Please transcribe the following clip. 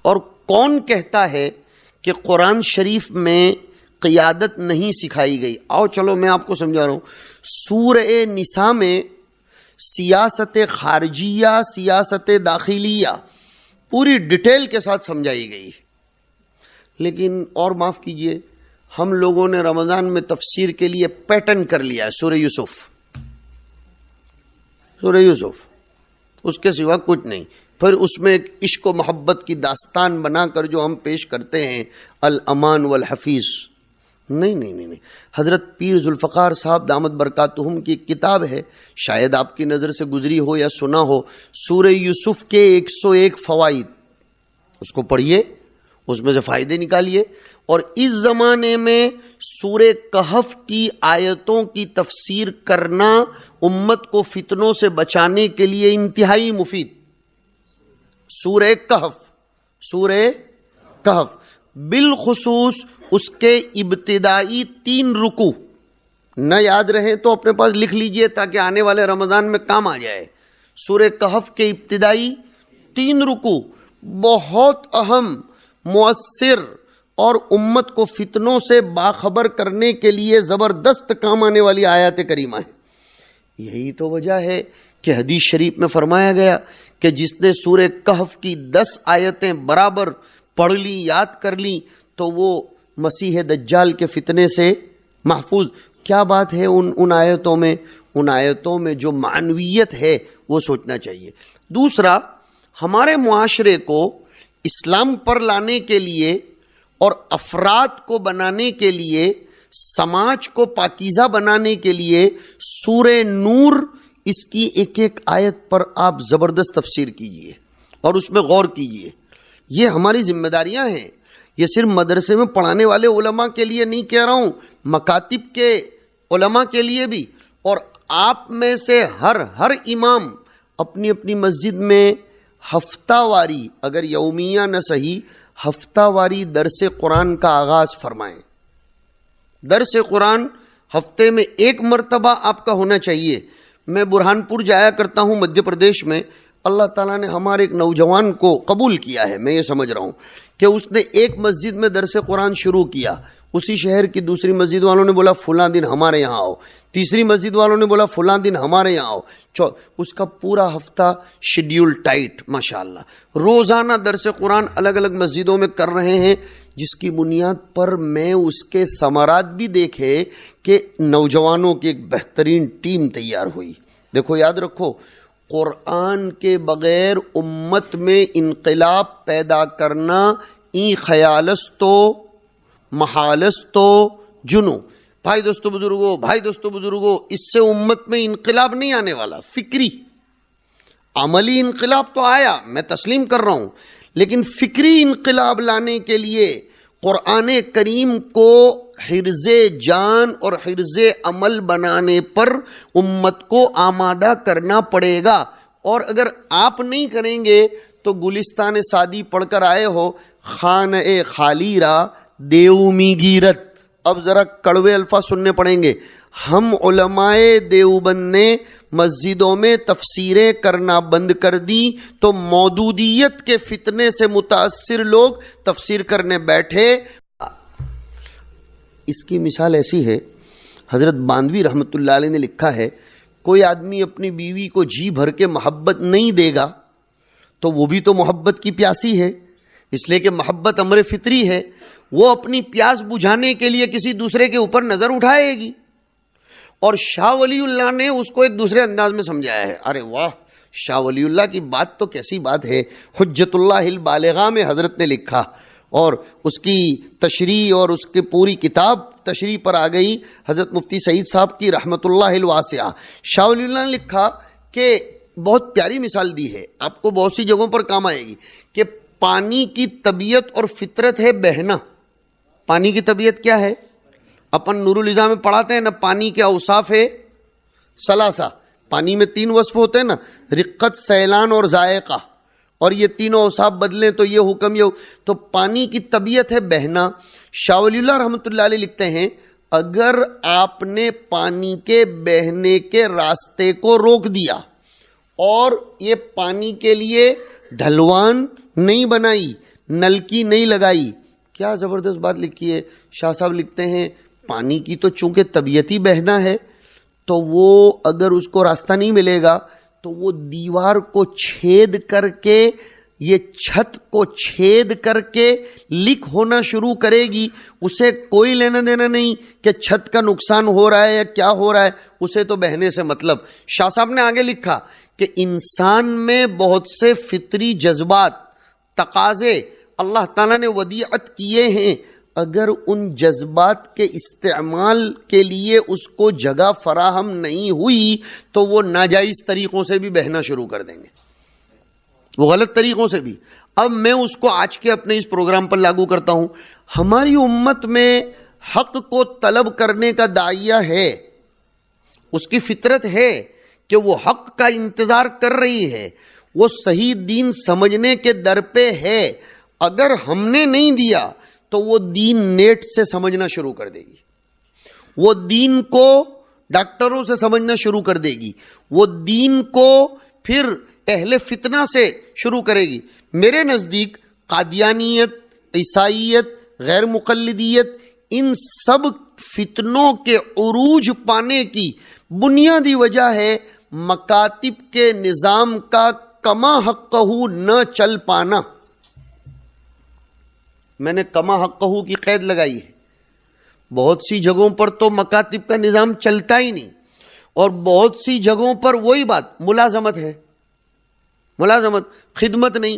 اور کون کہتا ہے کہ قرآن شریف میں قیادت نہیں سکھائی گئی؟ آؤ چلو میں آپ کو سمجھا رہا ہوں. سورہ نساء میں سیاست خارجیہ، سیاست داخلیہ پوری ڈیٹیل کے ساتھ سمجھائی گئی. لیکن اور معاف کیجئے، ہم لوگوں نے رمضان میں تفسیر کے لیے پیٹرن کر لیا ہے سورہ یوسف. سورہ یوسف، اس کے سوا کچھ نہیں. پھر اس میں ایک عشق و محبت کی داستان بنا کر جو ہم پیش کرتے ہیں، الامان والحفیظ. نہیں. حضرت پیر ذوالفقار صاحب دامت برکاتہم کی کتاب ہے، شاید آپ کی نظر سے گزری ہو یا سنا ہو، سورہ یوسف کے 101 فوائد. اس کو پڑھیے، اس میں سے فائدے نکالیے. اور اس زمانے میں سورہ کہف کی آیتوں کی تفسیر کرنا امت کو فتنوں سے بچانے کے لیے انتہائی مفید. سورہ کہف بالخصوص اس کے ابتدائی 3 رکوع نہ یاد رہے تو اپنے پاس لکھ لیجئے تاکہ آنے والے رمضان میں کام آ جائے. سورہ کہف کے ابتدائی 3 رکوع بہت اہم، مؤثر اور امت کو فتنوں سے باخبر کرنے کے لیے زبردست کام آنے والی آیات کریمہ ہیں. یہی تو وجہ ہے کہ حدیث شریف میں فرمایا گیا کہ جس نے سورہ کہف کی 10 آیتیں برابر پڑھ لی، یاد کر لی، تو وہ مسیح دجال کے فتنے سے محفوظ. کیا بات ہے ان آیتوں میں؟ ان آیتوں میں جو معنویت ہے وہ سوچنا چاہیے. دوسرا، ہمارے معاشرے کو اسلام پر لانے کے لیے اور افراد کو بنانے کے لیے، سماج کو پاکیزہ بنانے کے لیے سورہ نور، اس کی ایک ایک آیت پر آپ زبردست تفسیر کیجئے اور اس میں غور کیجئے. یہ ہماری ذمہ داریاں ہیں. یہ صرف مدرسے میں پڑھانے والے علماء کے لیے نہیں کہہ رہا ہوں، مکاتب کے علماء کے لیے بھی. اور آپ میں سے ہر امام اپنی اپنی مسجد میں ہفتہ واری، اگر یومیہ نہ صحیح، ہفتہ واری درس قرآن کا آغاز فرمائیں. درس قرآن ہفتے میں 1 مرتبہ آپ کا ہونا چاہیے. میں برہان پور جایا کرتا ہوں مدھیہ پردیش میں. اللہ تعالیٰ نے ہمارے ایک نوجوان کو قبول کیا ہے. میں یہ سمجھ رہا ہوں کہ اس نے ایک مسجد میں درس قرآن شروع کیا. اسی شہر کی دوسری مسجد والوں نے بولا فلاں دن ہمارے یہاں آؤ، تیسری مسجد والوں نے بولا فلاں دن ہمارے یہاں آؤ. اس کا پورا ہفتہ شیڈیول ٹائٹ، ماشاءاللہ. روزانہ درس قرآن الگ الگ مسجدوں میں کر رہے ہیں، جس کی بنیاد پر میں اس کے ثمرات بھی دیکھے کہ نوجوانوں کی ایک بہترین ٹیم تیار ہوئی. دیکھو یاد رکھو، قرآن کے بغیر امت میں انقلاب پیدا کرنا این خیالستو محالستو جنو. بھائی دوستو بزرگو، اس سے امت میں انقلاب نہیں آنے والا. فکری عملی انقلاب تو آیا، میں تسلیم کر رہا ہوں، لیکن فکری انقلاب لانے کے لیے قرآن کریم کو حرز جان اور حرز عمل بنانے پر امت کو آمادہ کرنا پڑے گا. اور اگر آپ نہیں کریں گے تو گلستان سعدی پڑھ کر آئے ہو، خانہ خالی را دیومی گیرت. اب ذرا کڑوے الفاظ سننے پڑیں گے. ہم علماء دیوبند نے مسجدوں میں تفسیریں کرنا بند کر دی تو مودودیت کے فتنے سے متاثر لوگ تفسیر کرنے بیٹھے. اس کی مثال ایسی ہے، حضرت باندوی رحمۃ اللہ علیہ نے لکھا ہے، کوئی آدمی اپنی بیوی کو جی بھر کے محبت نہیں دے گا تو وہ بھی تو محبت کی پیاسی ہے، اس لیے کہ محبت امر فطری ہے. وہ اپنی پیاس بجھانے کے لیے کسی دوسرے کے اوپر نظر اٹھائے گی. اور شاہ ولی اللہ نے اس کو ایک دوسرے انداز میں سمجھایا ہے. ارے واہ، شاہ ولی اللہ کی بات تو کیسی بات ہے. حجت اللہ البالغہ میں حضرت نے لکھا، اور اس کی تشریح اور اس کی پوری کتاب تشریح پر آ گئی حضرت مفتی سعید صاحب کی رحمت اللہ الواسعہ. شاہ ولی اللہ نے لکھا کہ بہت پیاری مثال دی ہے، آپ کو بہت سی جگہوں پر کام آئے گی، کہ پانی کی طبیعت اور فطرت ہے بہنا. پانی کی طبیعت کیا ہے؟ اپن نور الازا میں پڑھاتے ہیں نا، پانی کے اوصاف ہے ثلاثہ. پانی میں 3 وصف ہوتے ہیں نا، رقت، سیلان اور ذائقہ. اور یہ تینوں اوصاف بدلیں تو یہ حکم تو پانی کی طبیعت ہے بہنا. شاہ ولی اللہ رحمۃ اللہ علیہ لکھتے ہیں، اگر آپ نے پانی کے بہنے کے راستے کو روک دیا اور یہ پانی کے لیے ڈھلوان نہیں بنائی، نلکی نہیں لگائی. کیا زبردست بات لکھی ہے. شاہ صاحب لکھتے ہیں پانی کی تو چونکہ طبیعت ہی بہنا ہے، تو وہ اگر اس کو راستہ نہیں ملے گا تو وہ دیوار کو چھید کر کے، یہ چھت کو چھید کر کے لیک ہونا شروع کرے گی. اسے کوئی لینا دینا نہیں کہ چھت کا نقصان ہو رہا ہے یا کیا ہو رہا ہے، اسے تو بہنے سے مطلب. شاہ صاحب نے آگے لکھا کہ انسان میں بہت سے فطری جذبات، تقاضے اللہ تعالیٰ نے ودیعت کیے ہیں. اگر ان جذبات کے استعمال کے لیے اس کو جگہ فراہم نہیں ہوئی تو وہ ناجائز طریقوں سے بھی بہنا شروع کر دیں گے، وہ غلط طریقوں سے بھی. اب میں اس کو آج کے اپنے اس پروگرام پر لاگو کرتا ہوں. ہماری امت میں حق کو طلب کرنے کا داعیہ ہے، اس کی فطرت ہے کہ وہ حق کا انتظار کر رہی ہے، وہ صحیح دین سمجھنے کے در پہ ہے. اگر ہم نے نہیں دیا تو وہ دین نیٹ سے سمجھنا شروع کر دے گی، وہ دین کو ڈاکٹروں سے سمجھنا شروع کر دے گی، وہ دین کو پھر اہل فتنہ سے شروع کرے گی. میرے نزدیک قادیانیت، عیسائیت، غیر مقلدیت، ان سب فتنوں کے عروج پانے کی بنیادی وجہ ہے مکاتب کے نظام کا کما حقہ نہ چل پانا. میں نے کما حقہ کی قید لگائی ہے. بہت سی جگہوں پر تو مکاتب کا نظام چلتا ہی نہیں، اور بہت سی جگہوں پر وہی بات ملازمت ہے، ملازمت، خدمت نہیں.